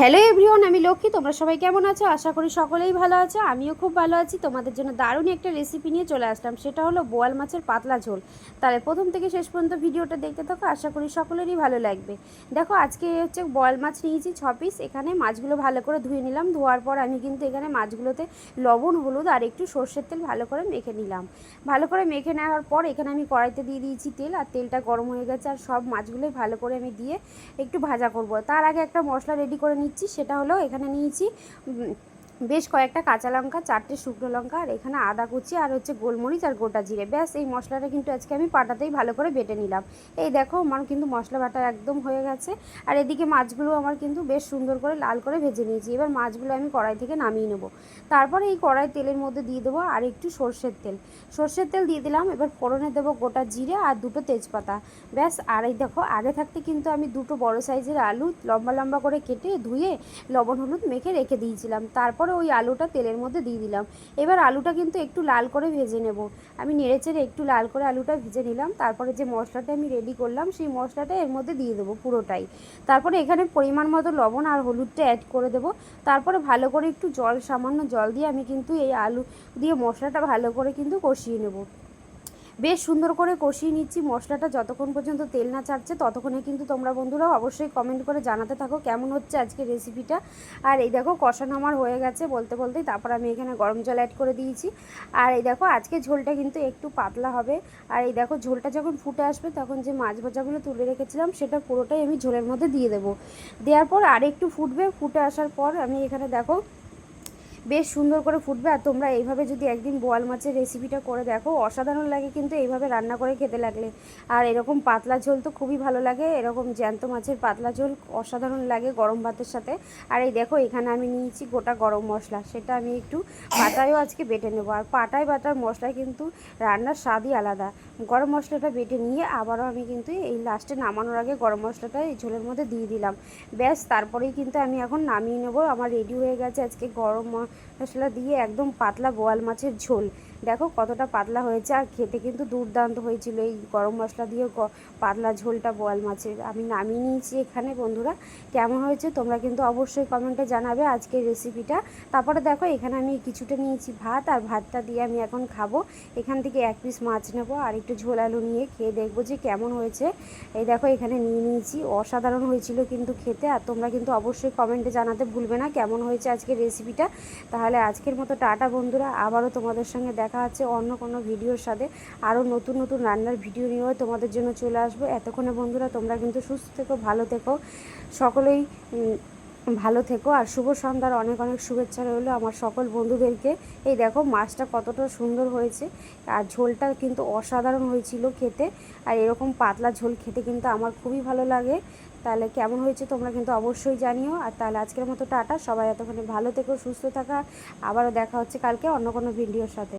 Hello everyone, আমি লক্ষ্মী। তোমরা সবাই কেমন আছো? আশা করি সকলেই ভালো আছো। আমিও খুব ভালো আছি। তোমাদের জন্য দারুণ একটা রেসিপি নিয়ে চলে আসলাম, সেটা হলো বোয়াল মাছের পাতলা ঝোল। তাহলে প্রথম থেকে শেষ পর্যন্ত ভিডিওটা দেখতে থাকো, আশা করি সকলেরই ভালো লাগবে। দেখো, আজকে হচ্ছে বোয়াল মাছ নিয়েছি 6 পিস। এখানে মাছগুলো ভালো করে ধুয়ে নিলাম। ধোয়ার পর আমি কিন্তু এখানে মাছগুলোতে লবণ, হলুদ আর একটু সর্ষের তেল ভালো করে মেখে নিলাম। ভালো করে মেখে নেওয়ার পর এখানে আমি কড়াইতে দিয়ে দিয়েছি তেল, আর তেলটা গরম হয়ে গেছে। আর সব মাছগুলোই ভালো করে আমি দিয়ে একটু ভাজা করব। তার আগে একটা মশলা রেডি করে নিচ্ছি, সেটা হলো এখানে নিয়েছি বেশ কয়েকটা কাঁচা লঙ্কা, 4টে শুকনো লঙ্কা, আর এখানে আদা কুচি, আর হচ্ছে গোলমরিচ আর গোটা জিরে। ব্যাস, এই মশলাটা কিন্তু আজকে আমি পাটাতেই ভালো করে বেটে নিলাম। এই দেখো, আমার কিন্তু মশলা বাটা একদম হয়ে গেছে। আর এদিকে মাছগুলো আমার কিন্তু বেশ সুন্দর করে লাল করে ভেজে নিয়েছি। এবার মাছগুলো আমি কড়াই থেকে নামিয়ে নেব। তারপরে এই কড়াই তেলের মধ্যে দিয়ে দেবো আর একটু সর্ষের তেল দিয়ে দিলাম। এবার ফোড়নে দেবো গোটা জিরে আর 2টো তেজপাতা। ব্যাস, আর এই দেখো, আগে থাকতে কিন্তু আমি 2টো বড় সাইজের আলু লম্বা লম্বা করে কেটে ধুয়ে লবণ হলুদ মেখে রেখে দিয়েছিলাম। তারপরে ওই আলুটা তেলের মধ্যে দিয়ে দিলাম। এবার আলুটা কিন্তু একটু লাল করে ভেজে নেব। আমি নেড়েচেড়ে একটু লাল করে আলুটা ভেজে নিলাম। তারপরে যে মশলাটা আমি রেডি করলাম, সেই মশলাটা এর মধ্যে দিয়ে দেবো পুরোটাই। তারপরে এখানে পরিমাণ মতো লবণ আর হলুদটা অ্যাড করে দেবো। তারপরে ভালো করে একটু সামান্য জল দিয়ে আমি কিন্তু এই আলু দিয়ে মশলাটা ভালো করে কিন্তু কষিয়ে নেব। বেশ সুন্দর করে কষিয়ে নিচ্ছি মশলাটা। যতক্ষণ পর্যন্ত তেল না ছাড়ছে ততক্ষণে কিন্তু তোমরা বন্ধুরা অবশ্যই কমেন্ট করে জানাতে থাকো কেমন হচ্ছে আজকে রেসিপিটা। আর এই দেখো, কষানো আমার হয়ে গেছে বলতে বলতেই। তারপর আমি এখানে গরম জল অ্যাড করে দিয়েছি। আর এই দেখো, আজকে ঝোলটা কিন্তু একটু পাতলা হবে। আর এই দেখো, ঝোলটা যখন ফুটে আসবে তখন যে মাছ ভাজাগুলো তুলে রেখেছিলাম সেটা পুরোটাই আমি ঝোলের মধ্যে দিয়ে দেবো। দেওয়ার পর আর একটু ফুটবে। ফুটে আসার পর আমি এখানে দেখো বেশ সুন্দর করে ফুটবে। আর তোমরা এইভাবে যদি একদিন বোয়াল মাছের রেসিপিটা করে দেখো, অসাধারণ লাগে কিন্তু এইভাবে রান্না করে খেতে লাগলে। আর এরকম পাতলা ঝোল তো খুবই ভালো লাগে। এরকম জ্যান্ত মাছের পাতলা ঝোল অসাধারণ লাগে গরম ভাতের সাথে। আর এই দেখো, এখানে আমি নিয়েছি গোটা গরম মশলা, সেটা আমি একটু পাটায়ও আজকে বেটে নেবো। আর পাটায় বাটার মশলায় কিন্তু রান্নার স্বাদই আলাদা। গরম মশলাটা বেটে নিয়ে আবারও আমি কিন্তু এই লাস্টে নামানোর আগে গরম মশলাটা এই ঝোলের মধ্যে দিয়ে দিলাম। ব্যাস, তারপরেই কিন্তু আমি এখন নামিয়ে নেবো। আমার রেডি হয়ে গেছে আজকে গরম মশলা দিয়ে একদম পাতলা বোয়াল মাছের ঝোল। দেখো কতটা পাতলা হয়েছে, আর খেতে কিন্তু দুর্দান্ত হয়েছিল এই গরম মশলা দিয়ে পাতলা ঝোলটা বোয়াল মাছের। আমি নামিয়ে নিয়েছি এখানে। বন্ধুরা, কেমন হয়েছে তোমরা কিন্তু অবশ্যই কমেন্টে জানাবে আজকের রেসিপিটা। তারপরে দেখো, এখানে আমি কিছুটা নিয়েছি ভাত, আর ভাতটা দিয়ে আমি এখন খাবো। এখান থেকে 1 পিস মাছ নেবো আর একটু ঝোল আলু নিয়ে খেয়ে দেখবো যে কেমন হয়েছে। এই দেখো, এখানে নিয়ে নিয়েছি। অসাধারণ হয়েছিল কিন্তু খেতে। আর তোমরা কিন্তু অবশ্যই কমেন্টে জানাতে ভুলবে না কেমন হয়েছে আজকের রেসিপিটা। তাহলে আজকের মতো টাটা বন্ধুরা, আবারও তোমাদের সঙ্গে দেখা আছে অন্য কোনো ভিডিওর সাথে। আরও নতুন নতুন রান্নার ভিডিও নিয়েও তোমাদের জন্য চলে আসবো। এতক্ষণে বন্ধুরা তোমরা কিন্তু সুস্থ থেকো, ভালো থেকো, সকলেই ভালো থেকো। আর শুভ সন্ধ্যার অনেক অনেক শুভেচ্ছা রইলো আমার সকল বন্ধুদেরকে। এই দেখো, মাছটা কতটা সুন্দর হয়েছে, আর ঝোলটা কিন্তু অসাধারণ হয়েছিল খেতে। আর এরকম পাতলা ঝোল খেতে কিন্তু আমার খুবই ভালো লাগে। তাহলে কেমন হয়েছে তোমরা কিন্তু অবশ্যই জানিও। আর তাহলে আজকের মতো টাটা, সবাই এতক্ষণে ভালো থেকো, সুস্থ থাকা। আবারও দেখা হচ্ছে কালকে অন্য কোনো ভিডিওর সাথে।